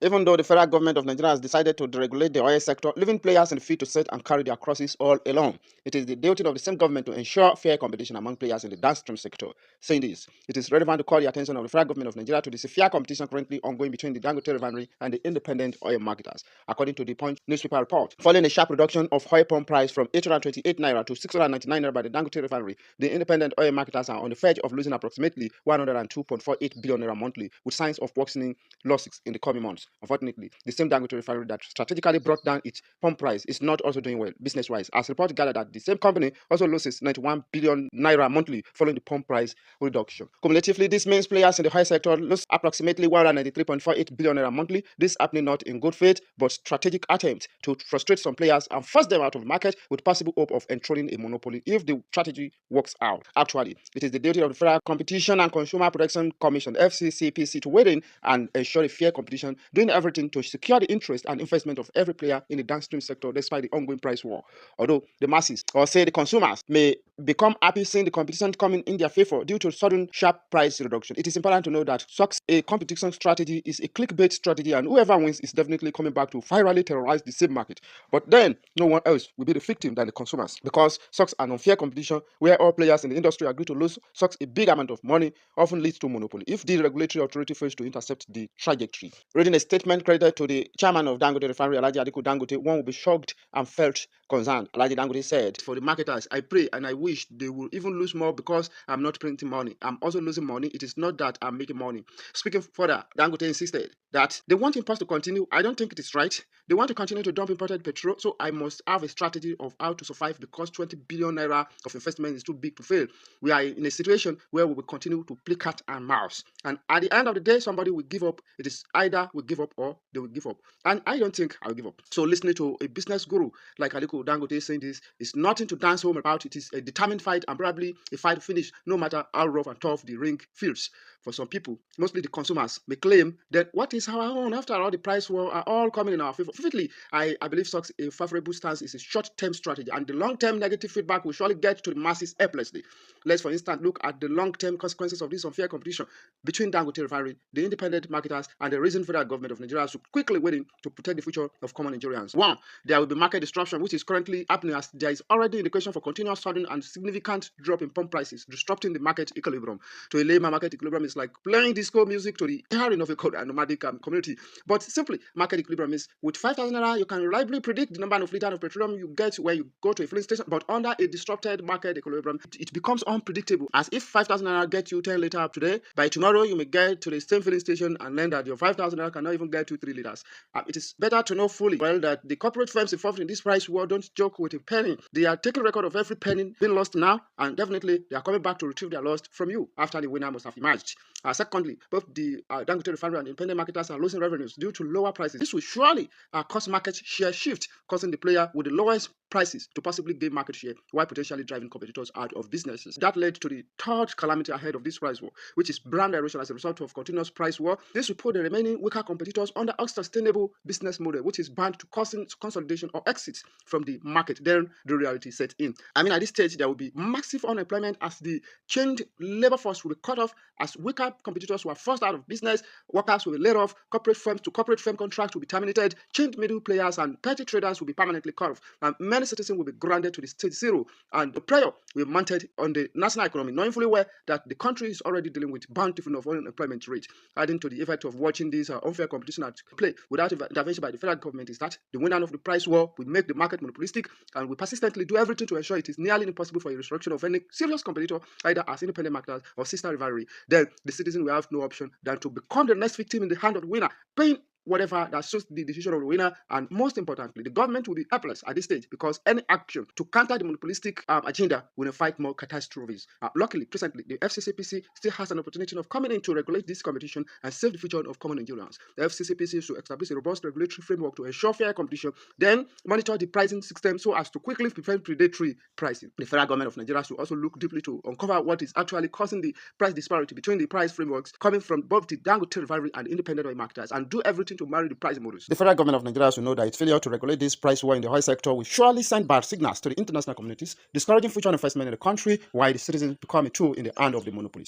Even though the federal government of Nigeria has decided to deregulate the oil sector, leaving players in the field to set and carry their crosses all alone, it is the duty of the same government to ensure fair competition among players in the downstream sector. Saying this, it is relevant to call the attention of the federal government of Nigeria to the severe competition currently ongoing between the Dangote refinery and the independent oil marketers. According to the Punch newspaper report, following a sharp reduction of oil pump price from 828 naira to 699 naira by the Dangote refinery, the independent oil marketers are on the verge of losing approximately 102.48 billion naira monthly, with signs of worsening losses in the coming months. Unfortunately, the same Dangote refinery that strategically brought down its pump price is not also doing well business-wise, as reports gather that the same company also loses 91 billion naira monthly following the pump price reduction. Cumulatively, this means players in the oil sector lose approximately 193.48 billion naira monthly. This happening not in good faith, but strategic attempt to frustrate some players and force them out of the market with possible hope of enthroning a monopoly if the strategy works out. Actually, it is the duty of the Federal Competition and Consumer Protection Commission (FCCPC) to weigh in and ensure a fair competition, doing everything to secure the interest and investment of every player in the downstream sector despite the ongoing price war. Although the masses, or say the consumers, may become happy seeing the competition coming in their favor due to sudden sharp price reduction, it is important to know that such a competition strategy is a clickbait strategy, and whoever wins is definitely coming back to virally terrorize the same market. But then no one else will be the victim than the consumers, because such an unfair competition where all players in the industry agree to lose such a big amount of money often leads to monopoly if the regulatory authority fails to intercept the trajectory. Reading a statement credited to the chairman of Dangote Refinery, Alhaji Aliko Dangote, one will be shocked and felt concerned. Alhaji Dangote said, "For the marketers, I pray and I wish they will even lose more because I'm not printing money. I'm also losing money. It is not that I'm making money." Speaking further, Dangote insisted that they want imports to continue. I don't think it is right. They want to continue to dump imported petrol, so I must have a strategy of how to survive because 20 billion naira of investment is too big to fail. We are in a situation where we will continue to play cat and mouse. And at the end of the day, somebody will give up. It is either we give up or they will give up. And I don't think I'll give up. So listening to a business guru like Aliko Dangote saying this is nothing to dance home about. It is a determined fight and probably a fight to finish, no matter how rough and tough the ring feels. For some people, mostly the consumers, may claim that what is our own after all the price war are all coming in our favor. Vividly, I believe such a favorable stance is a short-term strategy, and the long-term negative feedback will surely get to the masses helplessly. Let's, for instance, look at the long-term consequences of this unfair competition between Dangote Refinery, the independent marketers, and the recent federal government of Nigeria to quickly waiting to protect the future of common Nigerians. One, there will be market disruption, which is currently happening as there is already indication for continuous sudden and significant drop in pump prices, disrupting the market equilibrium. To a layman, market equilibrium is like playing disco music to the hearing of a nomadic community. But simply, market equilibrium is with 5,000 naira, you can reliably predict the number of liters of petroleum you get when you go to a filling station. But under a disrupted market equilibrium, it becomes unpredictable. As if 5,000 naira get you 10 liters today, by tomorrow you may get to the same filling station and learn that your 5,000 naira cannot even get you 3 liters. It is better to know fully well that the corporate firms involved in this price war don't joke with a penny. They are taking record of every penny being lost now, and definitely they are coming back to retrieve their loss from you after the winner must have emerged. Secondly, both the Dangote Refinery and independent marketers are losing revenues due to lower prices. This will surely cause market share shift, causing the player with the lowest prices to possibly gain market share while potentially driving competitors out of businesses. That led to the third calamity ahead of this price war, which is brand erosion as a result of continuous price war. This will put the remaining weaker competitors under unsustainable business model, which is bound to causing consolidation or exits from the market. Then the reality set in. I mean, at this stage, there will be massive unemployment as the chained labor force will be cut off, as weaker competitors who are forced out of business, workers will be laid off, corporate firms to corporate firm contracts will be terminated, chained middle players and petty traders will be permanently cut off, and many citizens will be grounded to the stage zero, and the pressure will be mounted on the national economy, knowing fully well that the country is already dealing with bountiful of unemployment rate. Adding to the effect of watching this unfair competition at play without intervention by the federal government is that the winner of the price war will make the market monopolistic and will persistently do everything to ensure it is nearly impossible for a resurrection of any serious competitor, either as independent marketers or sister rivalry. Then the citizen will have no option than to become the next victim in the hand of the winner, paying whatever that suits the decision of the winner. And most importantly, the government will be helpless at this stage because any action to counter the monopolistic agenda will invite more catastrophes. Luckily, presently, the FCCPC still has an opportunity of coming in to regulate this competition and save the future of common Nigerians. The FCCPC should establish a robust regulatory framework to ensure fair competition, then monitor the pricing system so as to quickly prevent predatory pricing. The federal government of Nigeria should also look deeply to uncover what is actually causing the price disparity between the price frameworks coming from both the Dangote Refinery and independent oil marketers, and do everything to marry the price models. The federal government of Nigeria should know that its failure to regulate this price war in the oil sector will surely send bad signals to the international communities, discouraging future investment in the country while the citizens become a tool in the hand of the monopolists.